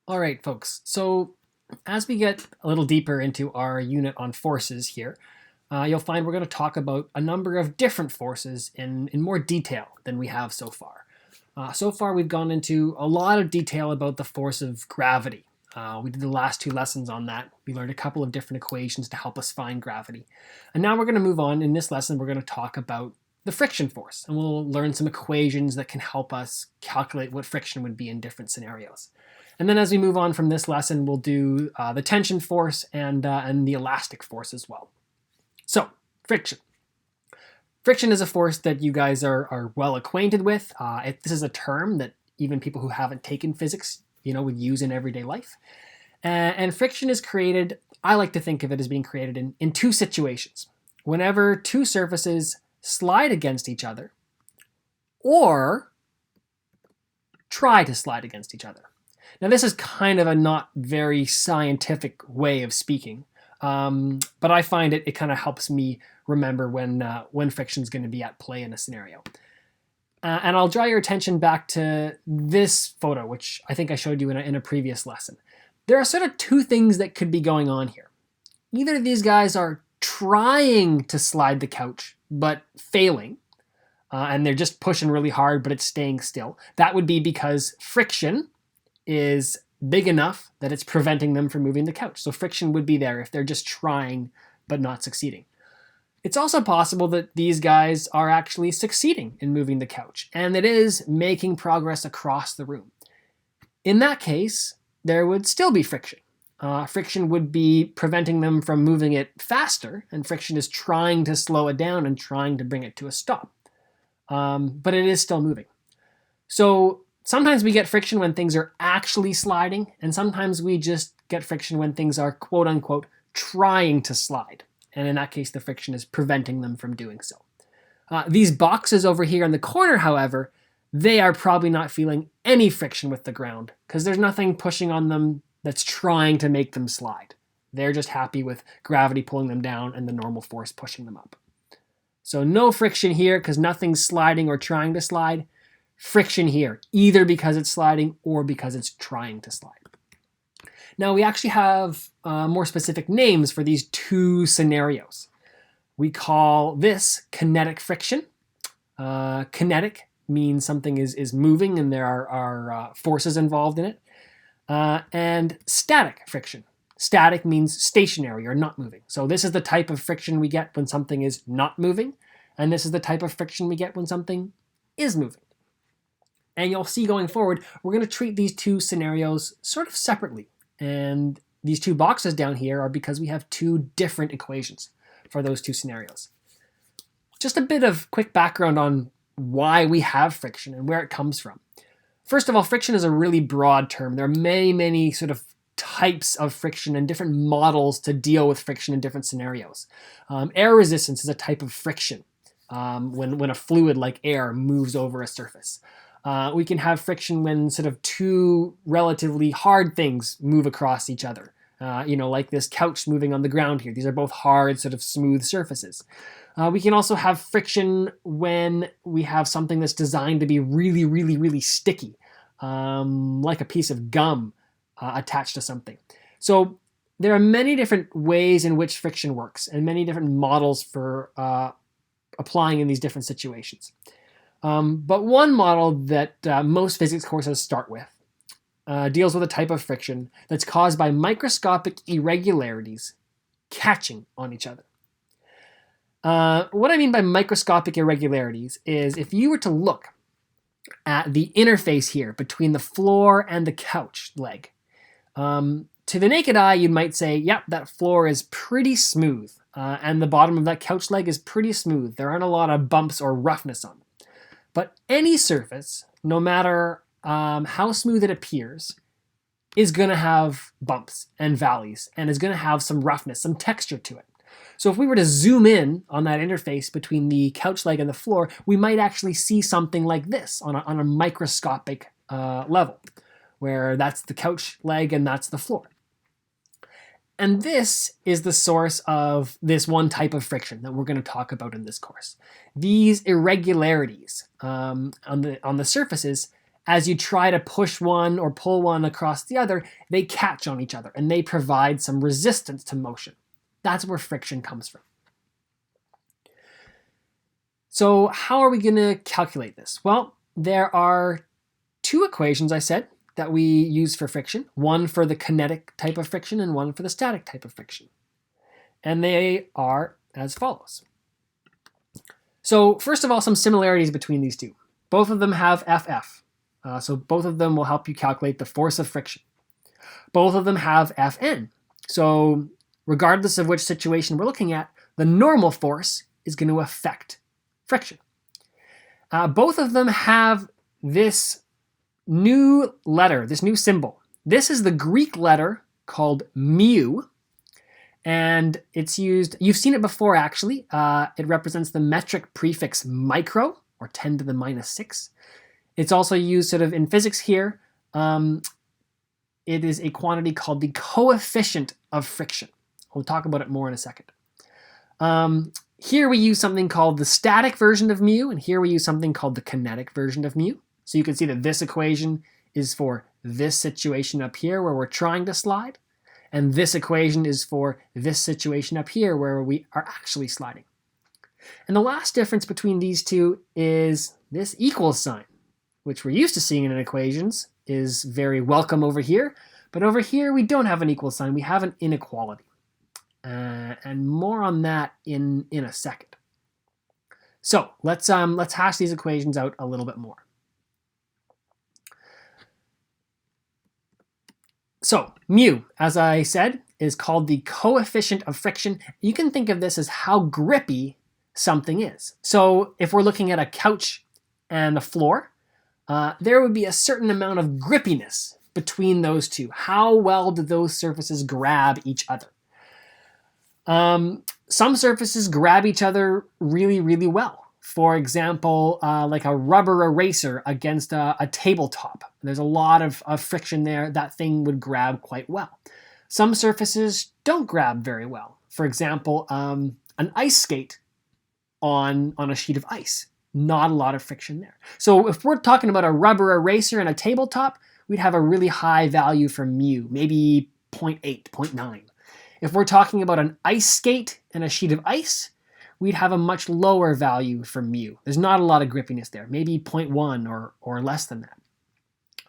All right, folks. So as we get a little deeper into our unit on forces here, you'll find we're going to talk about a number of different forces in more detail than we have so far. So far, we've gone into a lot of detail about the force of gravity. We did the last two lessons on that. We learned a couple of different equations to help us find gravity. And now we're going to move on. In this lesson, we're going to talk about the friction force, and we'll learn some equations that can help us calculate what friction would be in different scenarios. And then as we move on from this lesson, we'll do the tension force and the elastic force as well. So, friction. Friction is a force that you guys are well acquainted with. This is a term that even people who haven't taken physics, would use in everyday life. And friction is created, I like to think of it as being created in two situations. Whenever two surfaces slide against each other or try to slide against each other. Now, this is kind of a not very scientific way of speaking, but I find it kind of helps me remember when friction is going to be at play in a scenario. And I'll draw your attention back to this photo, which I think I showed you in a previous lesson. There are sort of two things that could be going on here. Either of these guys are trying to slide the couch, but failing, and they're just pushing really hard, but it's staying still. That would be because friction is big enough that it's preventing them from moving the couch. So friction would be there if they're just trying but not succeeding. It's also possible that these guys are actually succeeding in moving the couch, and it is making progress across the room. In that case, there would still be friction. Friction would be preventing them from moving it faster, and friction is trying to slow it down and trying to bring it to a stop. But it is still moving. So sometimes we get friction when things are actually sliding, and sometimes we just get friction when things are quote unquote trying to slide. And in that case, the friction is preventing them from doing so. These boxes over here in the corner, however, they are probably not feeling any friction with the ground because there's nothing pushing on them that's trying to make them slide. They're just happy with gravity pulling them down and the normal force pushing them up. So no friction here because nothing's sliding or trying to slide. Friction here, either because it's sliding or because it's trying to slide. Now we actually have more specific names for these two scenarios. We call this kinetic friction. Kinetic means something is moving and there are forces involved in it. And static friction. Static means stationary or not moving. So this is the type of friction we get when something is not moving, and this is the type of friction we get when something is moving. And you'll see going forward, we're going to treat these two scenarios sort of separately. And these two boxes down here are because we have two different equations for those two scenarios. Just a bit of quick background on why we have friction and where it comes from. First of all, friction is a really broad term. There are many, many sort of types of friction and different models to deal with friction in different scenarios. Air resistance is a type of friction when a fluid like air moves over a surface. We can have friction when sort of two relatively hard things move across each other. Like this couch moving on the ground here. These are both hard, sort of smooth surfaces. We can also have friction when we have something that's designed to be really, really, really sticky, like a piece of gum attached to something. So there are many different ways in which friction works and many different models for applying in these different situations. But one model that most physics courses start with deals with a type of friction that's caused by microscopic irregularities catching on each other. What I mean by microscopic irregularities is if you were to look at the interface here between the floor and the couch leg, to the naked eye, you might say, yep, that floor is pretty smooth, and the bottom of that couch leg is pretty smooth. There aren't a lot of bumps or roughness on it. But any surface, no matter how smooth it appears, is going to have bumps and valleys and is going to have some roughness, some texture to it. So if we were to zoom in on that interface between the couch leg and the floor, we might actually see something like this on a microscopic level, where that's the couch leg and that's the floor. And this is the source of this one type of friction that we're going to talk about in this course. These irregularities on the surfaces as you try to push one or pull one across the other, they catch on each other and they provide some resistance to motion. That's where friction comes from. So how are we going to calculate this? Well, there are two equations, I said, that we use for friction. One for the kinetic type of friction and one for the static type of friction. And they are as follows. So first of all, some similarities between these two. Both of them have FF. So both of them will help you calculate the force of friction. Both of them have Fn. So regardless of which situation we're looking at, the normal force is going to affect friction. Both of them have this new letter, this new symbol. This is the Greek letter called mu, and it's used, you've seen it before actually. It represents the metric prefix micro, or 10 to the minus 6. It's also used sort of in physics here. It is a quantity called the coefficient of friction. We'll talk about it more in a second. Here we use something called the static version of mu, and here we use something called the kinetic version of mu. So you can see that this equation is for this situation up here where we're trying to slide, and this equation is for this situation up here where we are actually sliding. And the last difference between these two is this equal sign, which we're used to seeing in equations, is very welcome over here. But over here, we don't have an equal sign. We have an inequality. And more on that in a second. So let's hash these equations out a little bit more. So mu, as I said, is called the coefficient of friction. You can think of this as how grippy something is. So if we're looking at a couch and a floor, there would be a certain amount of grippiness between those two. How well do those surfaces grab each other? Some surfaces grab each other really, really well. For example, like a rubber eraser against a tabletop. There's a lot of friction there. That thing would grab quite well. Some surfaces don't grab very well. For example, an ice skate on a sheet of ice. Not a lot of friction there. So if we're talking about a rubber eraser and a tabletop, we'd have a really high value for mu, maybe 0.8, 0.9. If we're talking about an ice skate and a sheet of ice, we'd have a much lower value for mu. There's not a lot of grippiness there, maybe 0.1 or less than that.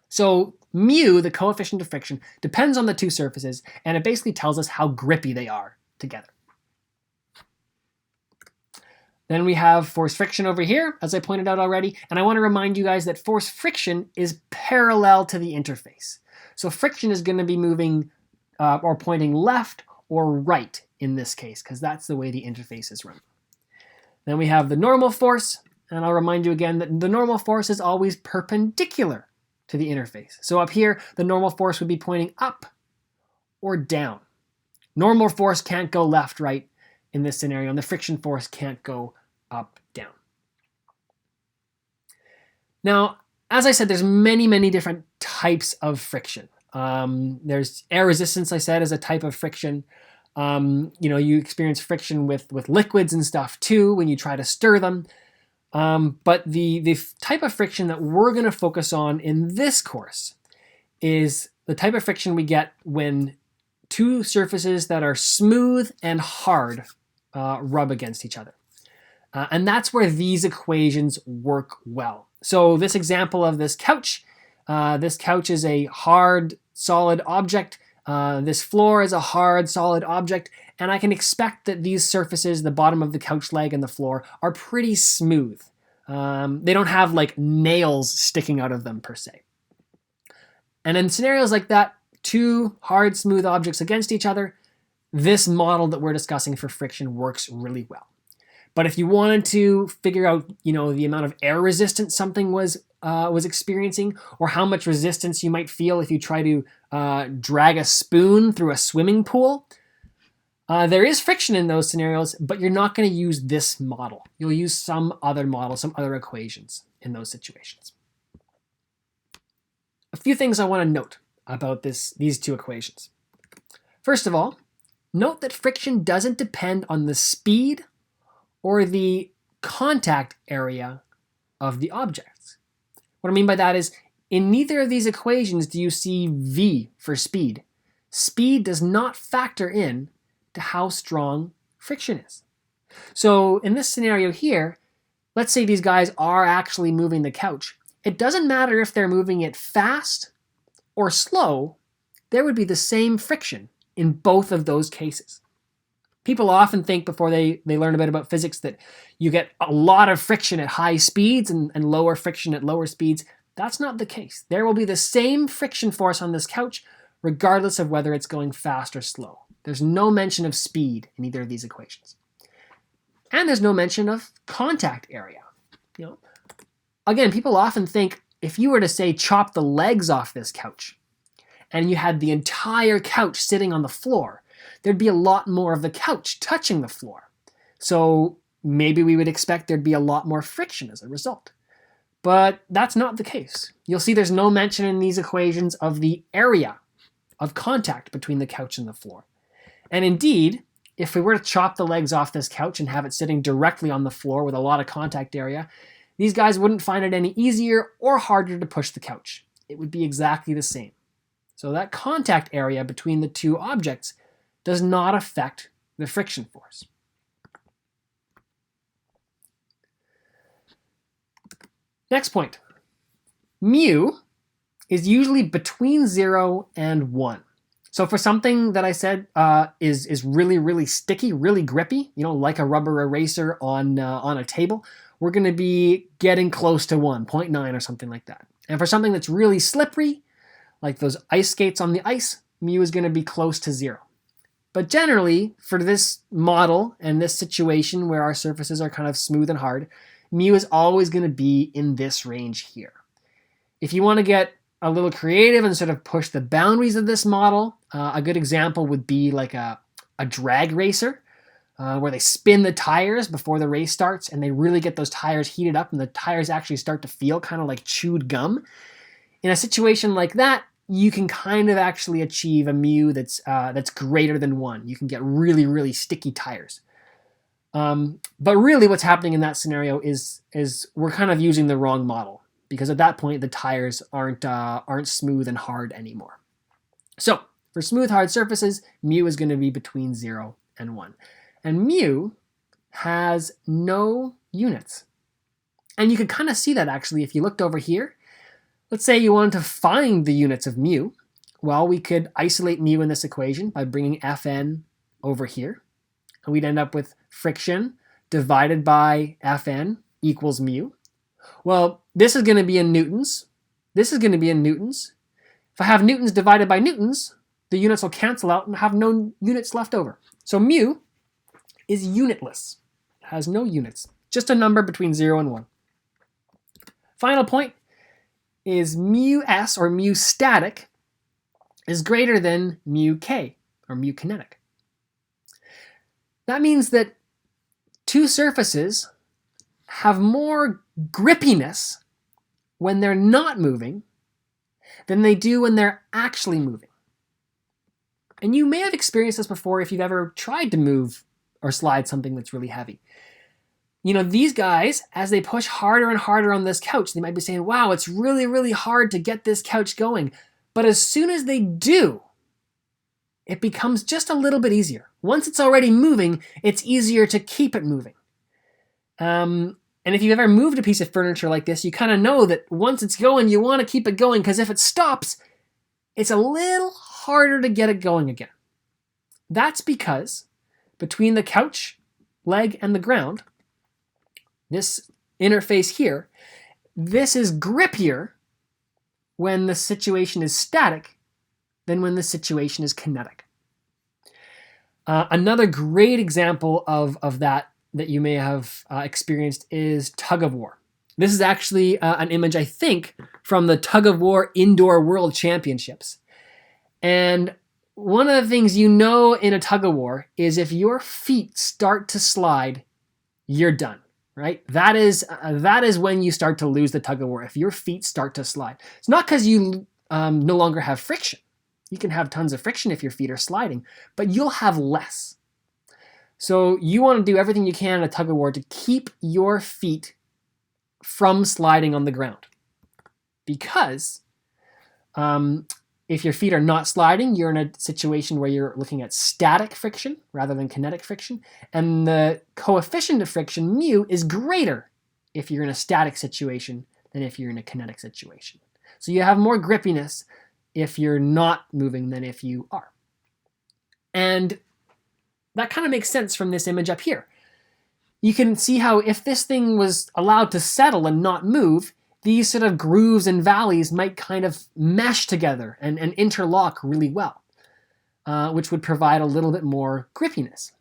So mu, the coefficient of friction, depends on the two surfaces, and it basically tells us how grippy they are together. Then we have force friction over here, as I pointed out already, and I want to remind you guys that force friction is parallel to the interface. So friction is going to be moving or pointing left or right in this case, because that's the way the interface is run. Then we have the normal force, and I'll remind you again that the normal force is always perpendicular to the interface. So up here, the normal force would be pointing up or down. Normal force can't go left, right in this scenario, and the friction force can't go up, down. Now, as I said, there's many, many different types of friction. There's air resistance, I said, is a type of friction. You experience friction with liquids and stuff too when you try to stir them. But the type of friction that we're going to focus on in this course is the type of friction we get when two surfaces that are smooth and hard rub against each other. And that's where these equations work well. So this example of this couch is a hard, solid object. This floor is a hard, solid object. And I can expect that these surfaces, the bottom of the couch leg and the floor, are pretty smooth. They don't have like nails sticking out of them per se. And in scenarios like that, two hard, smooth objects against each other, this model that we're discussing for friction works really well. But if you wanted to figure out, the amount of air resistance something was experiencing, or how much resistance you might feel if you try to drag a spoon through a swimming pool, there is friction in those scenarios, but you're not going to use this model. You'll use some other model, some other equations in those situations. A few things I want to note about these two equations. First of all, note that friction doesn't depend on the speed or the contact area of the objects. What I mean by that is In neither of these equations do you see v for speed. Speed does not factor in to how strong friction is. So in this scenario here, let's say these guys are actually moving the couch. It doesn't matter if they're moving it fast or slow, there would be the same friction in both of those cases. People often think before they learn a bit about physics that you get a lot of friction at high speeds and lower friction at lower speeds. That's not the case. There will be the same friction force on this couch regardless of whether it's going fast or slow. There's no mention of speed in either of these equations. And there's no mention of contact area. Again, people often think if you were to say chop the legs off this couch and you had the entire couch sitting on the floor, there'd be a lot more of the couch touching the floor. So maybe we would expect there'd be a lot more friction as a result. But that's not the case. You'll see there's no mention in these equations of the area of contact between the couch and the floor. And indeed, if we were to chop the legs off this couch and have it sitting directly on the floor with a lot of contact area, these guys wouldn't find it any easier or harder to push the couch. It would be exactly the same. So that contact area between the two objects does not affect the friction force. Next point. Mu is usually between 0 and 1. So for something that I said is really, really sticky, really grippy, like a rubber eraser on a table, we're going to be getting close to 1, 0.9 or something like that. And for something that's really slippery, like those ice skates on the ice, mu is going to be close to 0. But generally, for this model and this situation where our surfaces are kind of smooth and hard, mu is always going to be in this range here. If you want to get a little creative and sort of push the boundaries of this model, a good example would be like a drag racer, where they spin the tires before the race starts and they really get those tires heated up and the tires actually start to feel kind of like chewed gum. In a situation like that, you can kind of actually achieve a mu that's greater than 1. You can get really, really sticky tires. But really what's happening in that scenario is we're kind of using the wrong model, because at that point the tires aren't smooth and hard anymore. So for smooth, hard surfaces, mu is going to be between 0 and 1. And mu has no units. And you could kind of see that actually if you looked over here. Let's say you wanted to find the units of mu. Well, we could isolate mu in this equation by bringing Fn over here. And we'd end up with friction divided by Fn equals mu. Well, this is going to be in newtons. This is going to be in newtons. If I have newtons divided by newtons, the units will cancel out and have no units left over. So mu is unitless. It has no units. Just a number between 0 and 1. Final point is mu s, or mu static, is greater than mu k, or mu kinetic. That means that two surfaces have more grippiness when they're not moving than they do when they're actually moving. And you may have experienced this before if you've ever tried to move or slide something that's really heavy. These guys, as they push harder and harder on this couch, they might be saying, wow, it's really, really hard to get this couch going. But as soon as they do, it becomes just a little bit easier. Once it's already moving, it's easier to keep it moving. And if you've ever moved a piece of furniture like this, you kind of know that once it's going, you want to keep it going, because if it stops, it's a little harder to get it going again. That's because between the couch, leg, and the ground, this interface here, this is grippier when the situation is static than when the situation is kinetic. Another great example of that you may have experienced is tug of war. This is actually an image, I think, from the Tug of War Indoor World Championships. And one of the things in a tug of war is if your feet start to slide, you're done. Right? That is when you start to lose the tug of war, if your feet start to slide. It's not because you no longer have friction. You can have tons of friction if your feet are sliding, but you'll have less. So you want to do everything you can in a tug of war to keep your feet from sliding on the ground. because if your feet are not sliding, you're in a situation where you're looking at static friction rather than kinetic friction, and the coefficient of friction, mu, is greater if you're in a static situation than if you're in a kinetic situation. So you have more grippiness if you're not moving than if you are. And that kind of makes sense from this image up here. You can see how if this thing was allowed to settle and not move, these sort of grooves and valleys might kind of mesh together and interlock really well, which would provide a little bit more grippiness.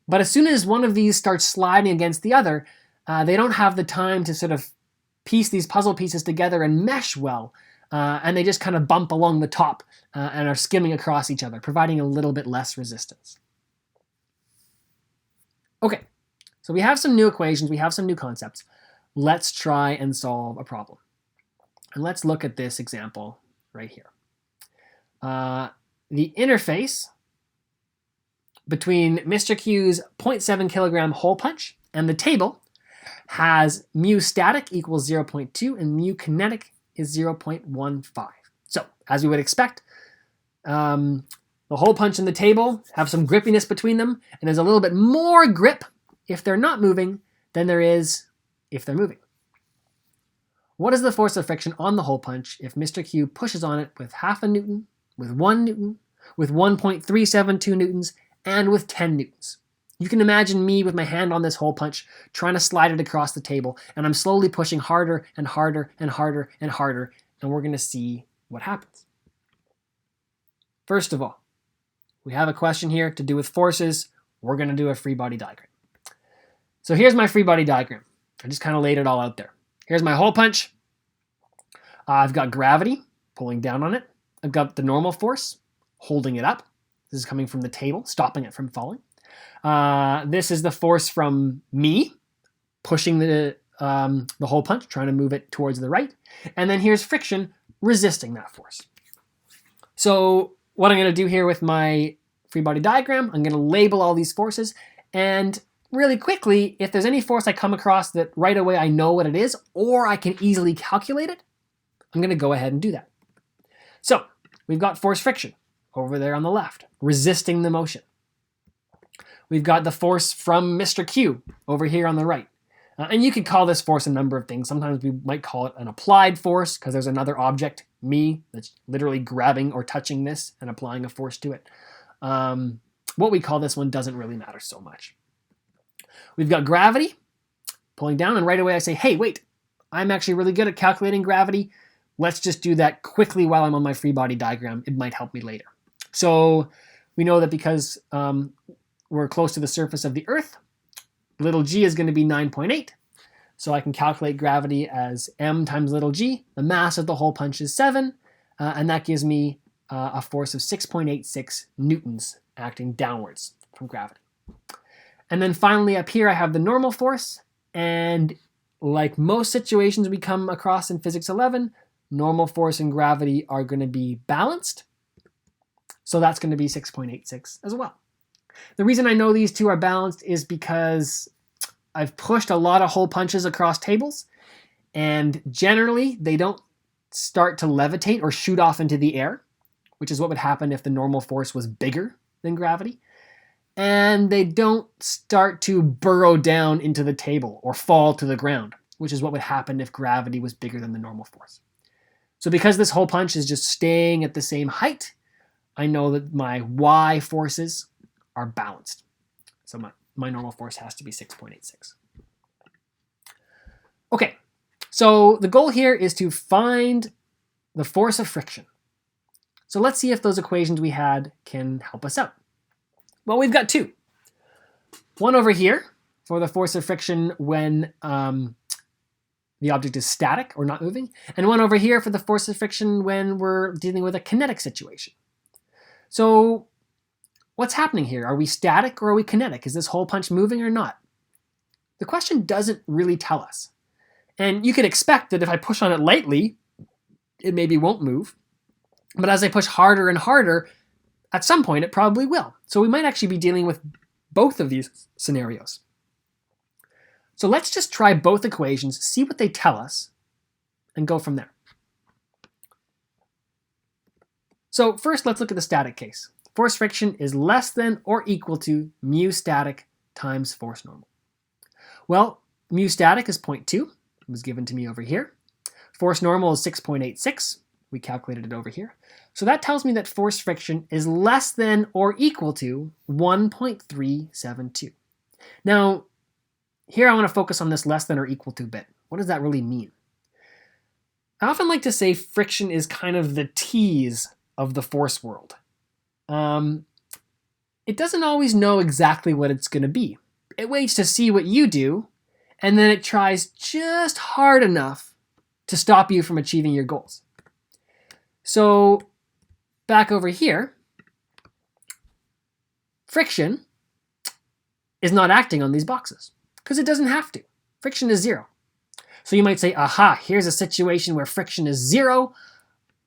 But as soon as one of these starts sliding against the other, they don't have the time to sort of piece these puzzle pieces together and mesh well, and they just kind of bump along the top and are skimming across each other, providing a little bit less resistance. Okay, so we have some new equations, we have some new concepts. Let's try and solve a problem. And let's look at this example right here. The interface between Mr. Q's 0.7 kilogram hole punch and the table has mu static equals 0.2 and mu kinetic is 0.15. So, as we would expect, the hole punch and the table have some grippiness between them, and there's a little bit more grip if they're not moving than there is if they're moving. What is the force of friction on the hole punch if Mr. Q pushes on it with half a newton, with 1 newton, with 1.372 newtons, and with 10 newtons? You can imagine me with my hand on this hole punch trying to slide it across the table, and I'm slowly pushing harder and harder and harder and harder, and we're going to see what happens. First of all, we have a question here to do with forces. We're going to do a free body diagram. So here's my free body diagram. I just kind of laid it all out there. Here's my hole punch. I've got gravity pulling down on it. I've got the normal force holding it up. This is coming from the table, stopping it from falling. This is the force from me pushing the hole punch, trying to move it towards the right. And then here's friction resisting that force. So what I'm going to do here with my free body diagram, I'm going to label all these forces, and really quickly, if there's any force I come across that right away I know what it is, or I can easily calculate it, I'm going to go ahead and do that. So we've got force friction over there on the left, resisting the motion. We've got the force from Mr. Q over here on the right. And you could call this force a number of things. Sometimes we might call it an applied force because there's another object, me, that's literally grabbing or touching this and applying a force to it. What we call this one doesn't really matter so much. We've got gravity pulling down, and right away I say, hey, wait, I'm actually really good at calculating gravity. Let's just do that quickly while I'm on my free body diagram. It might help me later. So we know that because we're close to the surface of the Earth, little g is going to be 9.8. So I can calculate gravity as m times little g. The mass of the hole punch is 7, and that gives me a force of 6.86 newtons acting downwards from gravity. And then finally up here I have the normal force, and like most situations we come across in Physics 11, normal force and gravity are going to be balanced. So that's going to be 6.86 as well. The reason I know these two are balanced is because I've pushed a lot of hole punches across tables, and generally they don't start to levitate or shoot off into the air, which is what would happen if the normal force was bigger than gravity. And they don't start to burrow down into the table or fall to the ground, which is what would happen if gravity was bigger than the normal force. So because this hole punch is just staying at the same height, I know that my y forces are balanced. So my normal force has to be 6.86. Okay, so the goal here is to find the force of friction. So let's see if those equations we had can help us out. Well, we've got two. One over here for the force of friction when the object is static or not moving, and one over here for the force of friction when we're dealing with a kinetic situation. So what's happening here? Are we static or are we kinetic? Is this hole punch moving or not? The question doesn't really tell us. And you could expect that if I push on it lightly, it maybe won't move. But as I push harder and harder, at some point it probably will. So we might actually be dealing with both of these scenarios. So let's just try both equations, see what they tell us, and go from there. So first, let's look at the static case. Force friction is less than or equal to mu static times force normal. Well, mu static is 0.2. It was given to me over here. Force normal is 6.86. We calculated it over here. So that tells me that force friction is less than or equal to 1.372. Now, here I want to focus on this less than or equal to bit. What does that really mean? I often like to say friction is kind of the tease of the force world. It doesn't always know exactly what it's going to be. It waits to see what you do, and then it tries just hard enough to stop you from achieving your goals. So back over here, friction is not acting on these boxes because it doesn't have to. Friction is 0. So you might say, aha, here's a situation where friction is 0.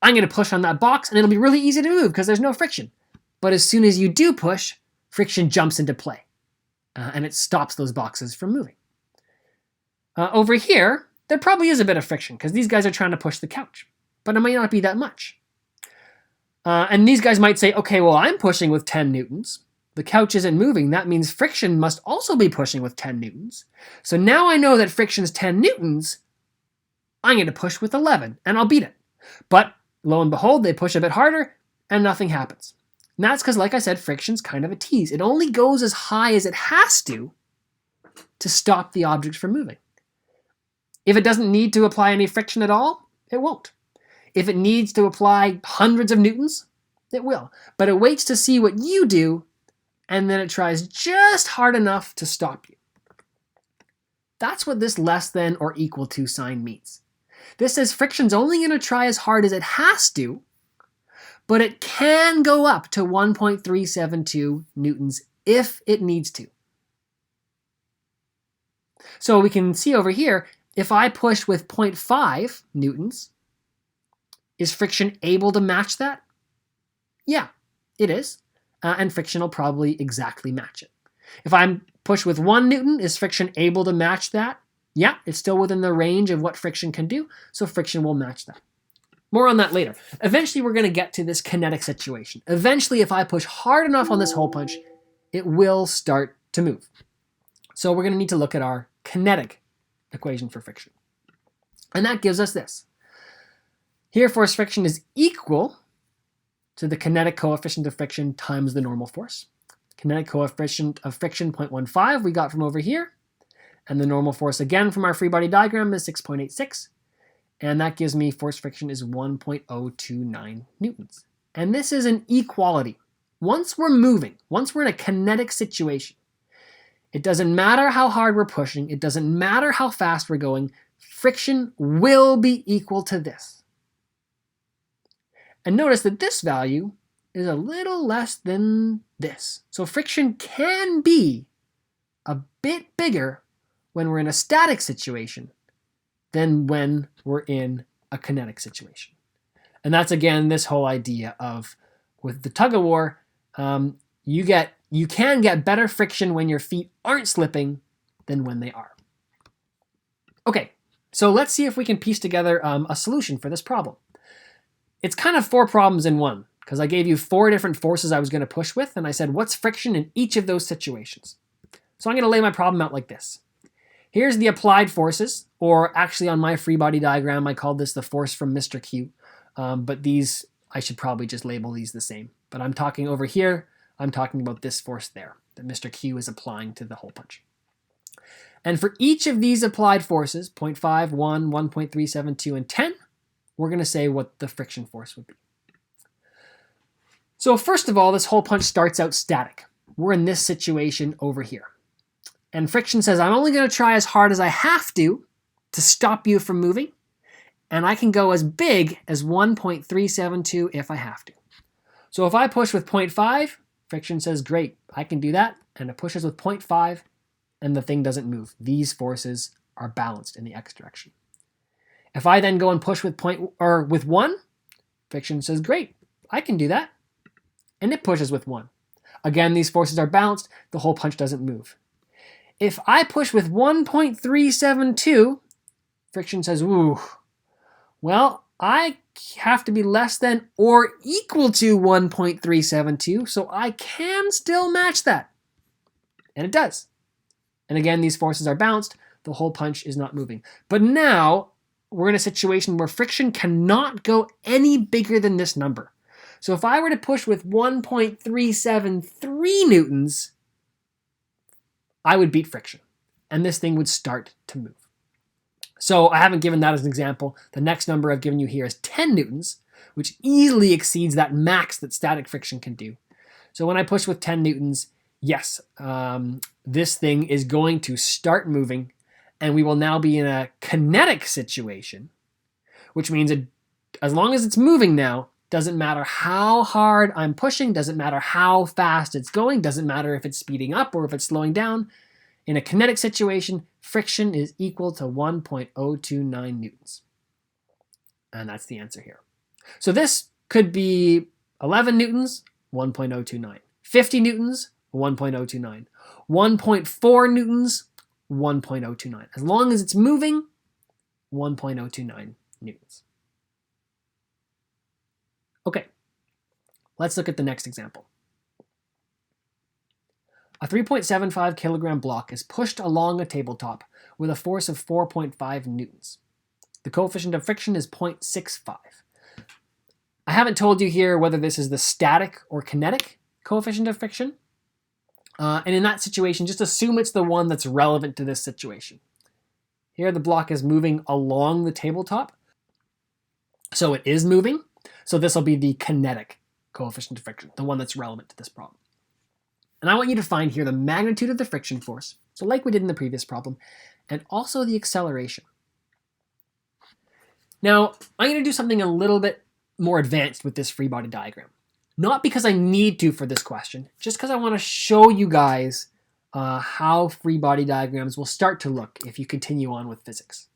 I'm going to push on that box and it'll be really easy to move because there's no friction. But as soon as you do push, friction jumps into play and it stops those boxes from moving. Over here, there probably is a bit of friction because these guys are trying to push the couch, but it might not be that much. And these guys might say, okay, well, I'm pushing with 10 newtons. The couch isn't moving. That means friction must also be pushing with 10 newtons. So now I know that friction's 10 newtons. I'm going to push with 11 and I'll beat it. But lo and behold, they push a bit harder and nothing happens. And that's because, like I said, friction's kind of a tease. It only goes as high as it has to stop the object from moving. If it doesn't need to apply any friction at all, it won't. If it needs to apply hundreds of newtons, it will. But it waits to see what you do, and then it tries just hard enough to stop you. That's what this less than or equal to sign means. This says friction's only going to try as hard as it has to, but it can go up to 1.372 newtons if it needs to. So we can see over here, if I push with 0.5 newtons, is friction able to match that? Yeah, it is. And friction will probably exactly match it. If I push with 1 newton, is friction able to match that? Yeah, it's still within the range of what friction can do, so friction will match that. More on that later. Eventually, we're going to get to this kinetic situation. Eventually, if I push hard enough on this hole punch, it will start to move. So we're going to need to look at our kinetic equation for friction. And that gives us this. Here, force friction is equal to the kinetic coefficient of friction times the normal force. Kinetic coefficient of friction, 0.15, we got from over here. And the normal force, again, from our free body diagram is 6.86. And that gives me force friction is 1.029 newtons. And this is an equality. Once we're moving, once we're in a kinetic situation, it doesn't matter how hard we're pushing, it doesn't matter how fast we're going, friction will be equal to this. And notice that this value is a little less than this. So friction can be a bit bigger when we're in a static situation than when we're in a kinetic situation. And that's, again, this whole idea of, with the tug of war, you can get better friction when your feet aren't slipping than when they are. Okay, so let's see if we can piece together a solution for this problem. It's kind of 4 problems in one, because I gave you 4 different forces I was going to push with, and I said, what's friction in each of those situations? So I'm going to lay my problem out like this. Here's the applied forces, or actually on my free body diagram, I called this the force from Mr. Q, but these, I should probably just label these the same. But I'm talking over here, I'm talking about this force there that Mr. Q is applying to the hole punch. And for each of these applied forces, 0.5, 1, 1.372, and 10, we're going to say what the friction force would be. So first of all, this hole punch starts out static. We're in this situation over here. And friction says, I'm only going to try as hard as I have to stop you from moving. And I can go as big as 1.372 if I have to. So if I push with 0.5, friction says, great, I can do that. And it pushes with 0.5 and the thing doesn't move. These forces are balanced in the x direction. If I then go and push with 1, friction says, great, I can do that. And it pushes with 1. Again, these forces are balanced. The hole punch doesn't move. If I push with 1.372, friction says, ooh, well, I have to be less than or equal to 1.372, so I can still match that. And it does. And again, these forces are balanced. The hole punch is not moving. But now we're in a situation where friction cannot go any bigger than this number. So if I were to push with 1.373 newtons, I would beat friction. And this thing would start to move. So I haven't given that as an example. The next number I've given you here is 10 newtons, which easily exceeds that max that static friction can do. So when I push with 10 newtons, yes, this thing is going to start moving, and we will now be in a kinetic situation, which means as long as it's moving now, doesn't matter how hard I'm pushing, doesn't matter how fast it's going, doesn't matter if it's speeding up or if it's slowing down. In a kinetic situation, friction is equal to 1.029 newtons. And that's the answer here. So this could be 11 newtons, 1.029. 50 newtons, 1.029. 1.4 newtons, 1.029. As long as it's moving, 1.029 newtons. Okay, let's look at the next example. A 3.75 kilogram block is pushed along a tabletop with a force of 4.5 newtons. The coefficient of friction is 0.65. I haven't told you here whether this is the static or kinetic coefficient of friction. And in that situation, just assume it's the one that's relevant to this situation. Here the block is moving along the tabletop. So it is moving. So this will be the kinetic coefficient of friction, the one that's relevant to this problem. And I want you to find here the magnitude of the friction force, so like we did in the previous problem, and also the acceleration. Now, I'm going to do something a little bit more advanced with this free body diagram. Not because I need to for this question, just because I want to show you guys how free body diagrams will start to look if you continue on with physics.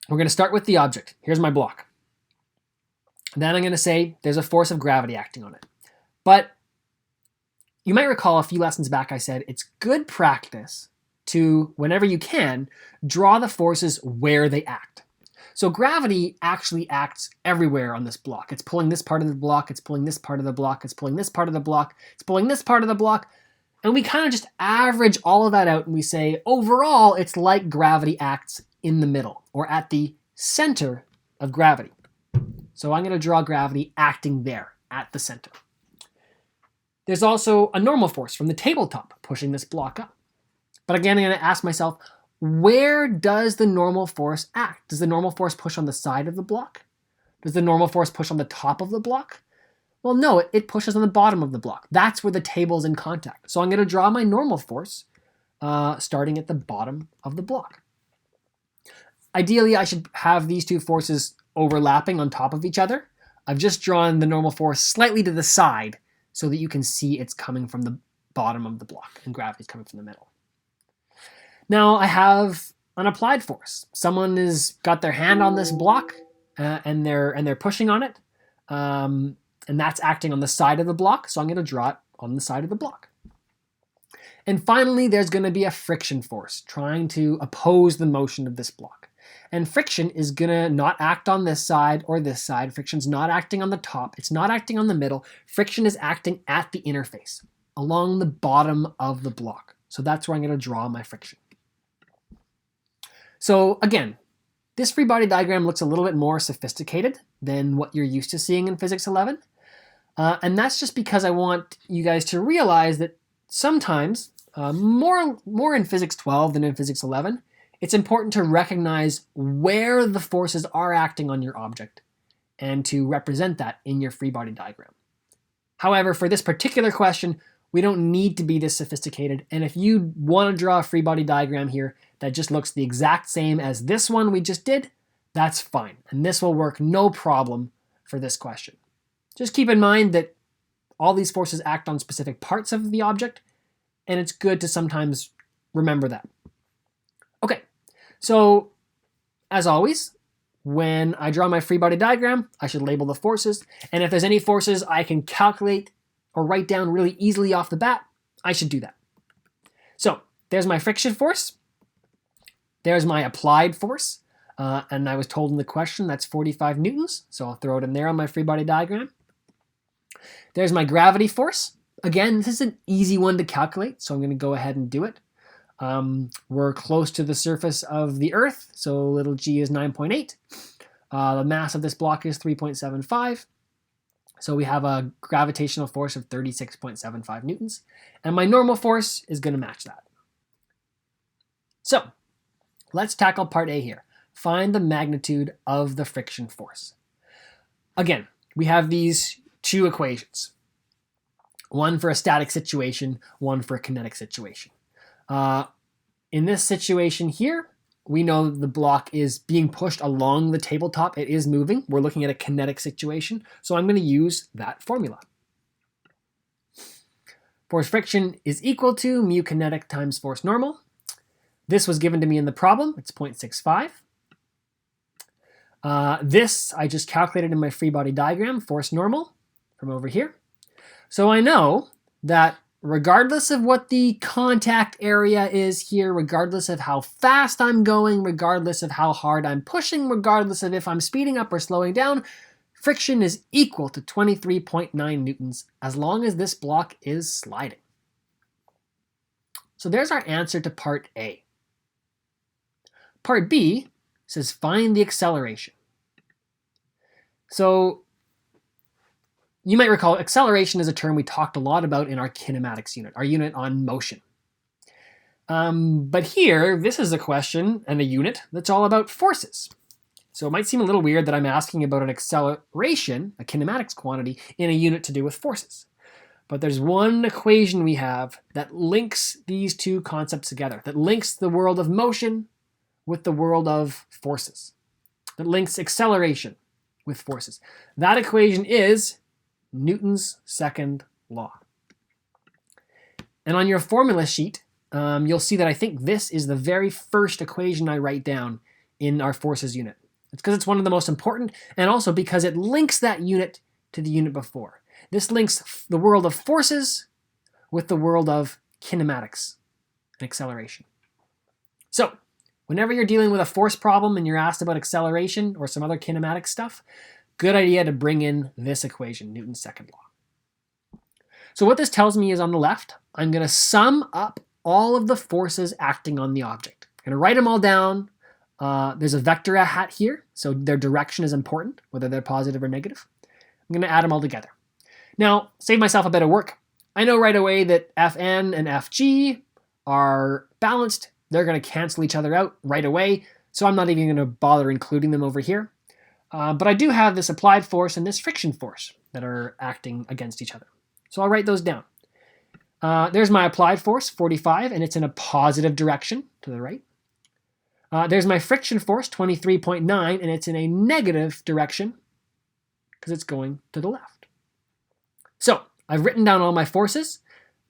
We're going to start with the object. Here's my block. Then I'm going to say there's a force of gravity acting on it. But you might recall a few lessons back I said it's good practice to, whenever you can, draw the forces where they act. So gravity actually acts everywhere on this block. It's pulling this part of the block, it's pulling this part of the block, it's pulling this part of the block, it's pulling this part of the block, and we kind of just average all of that out and we say, overall, it's like gravity acts in the middle, or at the center of gravity. So I'm going to draw gravity acting there, at the center. There's also a normal force from the tabletop pushing this block up. But again, I'm going to ask myself, where does the normal force act? Does the normal force push on the side of the block? Does the normal force push on the top of the block? Well, no, it pushes on the bottom of the block. That's where the table's in contact. So I'm going to draw my normal force starting at the bottom of the block. Ideally, I should have these two forces overlapping on top of each other. I've just drawn the normal force slightly to the side so that you can see it's coming from the bottom of the block and gravity's coming from the middle. Now I have an applied force. Someone has got their hand on this block and they're pushing on it, and that's acting on the side of the block. So I'm going to draw it on the side of the block. And finally, there's going to be a friction force trying to oppose the motion of this block. And friction is going to not act on this side or this side. Friction's not acting on the top. It's not acting on the middle. Friction is acting at the interface, along the bottom of the block. So that's where I'm going to draw my friction. So again, this free body diagram looks a little bit more sophisticated than what you're used to seeing in Physics 11. And that's just because I want you guys to realize that sometimes, more in Physics 12 than in Physics 11, it's important to recognize where the forces are acting on your object and to represent that in your free body diagram. However, for this particular question, we don't need to be this sophisticated. And if you want to draw a free body diagram here that just looks the exact same as this one we just did, that's fine. And this will work no problem for this question. Just keep in mind that all these forces act on specific parts of the object, and it's good to sometimes remember that. Okay, so as always, when I draw my free body diagram, I should label the forces. And if there's any forces I can calculate or write down really easily off the bat, I should do that. So there's my friction force. There's my applied force. And I was told in the question that's 45 newtons, so I'll throw it in there on my free body diagram. There's my gravity force. Again, this is an easy one to calculate, so I'm going to go ahead and do it. We're close to the surface of the Earth, so little g is 9.8. The mass of this block is 3.75. So we have a gravitational force of 36.75 newtons. And my normal force is going to match that. So let's tackle part A here. Find the magnitude of the friction force. Again, we have these two equations. One for a static situation, one for a kinetic situation. In this situation here, we know the block is being pushed along the tabletop. It is moving. We're looking at a kinetic situation, so I'm going to use that formula. Force friction is equal to mu kinetic times force normal. This was given to me in the problem. It's 0.65. This I just calculated in my free body diagram, force normal, from over here. So I know that regardless of what the contact area is here, regardless of how fast I'm going, regardless of how hard I'm pushing, regardless of if I'm speeding up or slowing down, friction is equal to 23.9 newtons as long as this block is sliding. So there's our answer to part A. Part B says find the acceleration. So you might recall acceleration is a term we talked a lot about in our kinematics unit, our unit on motion. But here, this is a question and a unit that's all about forces. So it might seem a little weird that I'm asking about an acceleration, a kinematics quantity, in a unit to do with forces. But there's one equation we have that links these two concepts together, that links the world of motion with the world of forces, that links acceleration with forces. That equation is Newton's second law. And on your formula sheet, you'll see that I think this is the very first equation I write down in our forces unit. It's because it's one of the most important, and also because it links that unit to the unit before. This links the world of forces with the world of kinematics and acceleration. So, whenever you're dealing with a force problem and you're asked about acceleration or some other kinematic stuff, good idea to bring in this equation, Newton's second law. So what this tells me is on the left, I'm going to sum up all of the forces acting on the object. I'm going to write them all down. There's a vector hat here, so their direction is important, whether they're positive or negative. I'm going to add them all together. Now, save myself a bit of work. I know right away that Fn and Fg are balanced. They're going to cancel each other out right away, so I'm not even going to bother including them over here. But I do have this applied force and this friction force that are acting against each other. So I'll write those down. There's my applied force, 45, and it's in a positive direction to the right. There's my friction force, 23.9, and it's in a negative direction because it's going to the left. So I've written down all my forces.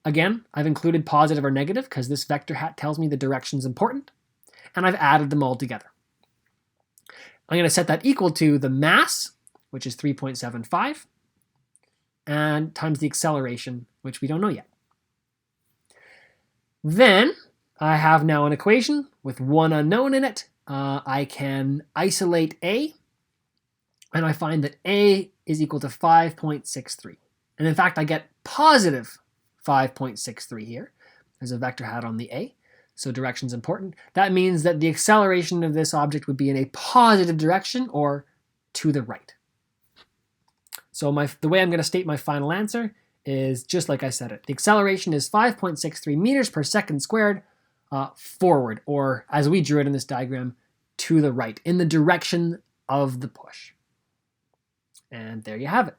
Again, I've included positive or negative because this vector hat tells me the direction's important, and I've added them all together. I'm going to set that equal to the mass, which is 3.75, and times the acceleration, which we don't know yet. Then I have now an equation with one unknown in it. I can isolate A, and I find that A is equal to 5.63. And in fact, I get positive 5.63 here. There's a vector hat on the A. So direction's important. That means that the acceleration of this object would be in a positive direction or to the right. So the way I'm going to state my final answer is just like I said it. The acceleration is 5.63 meters per second squared forward, or as we drew it in this diagram, to the right, in the direction of the push. And there you have it.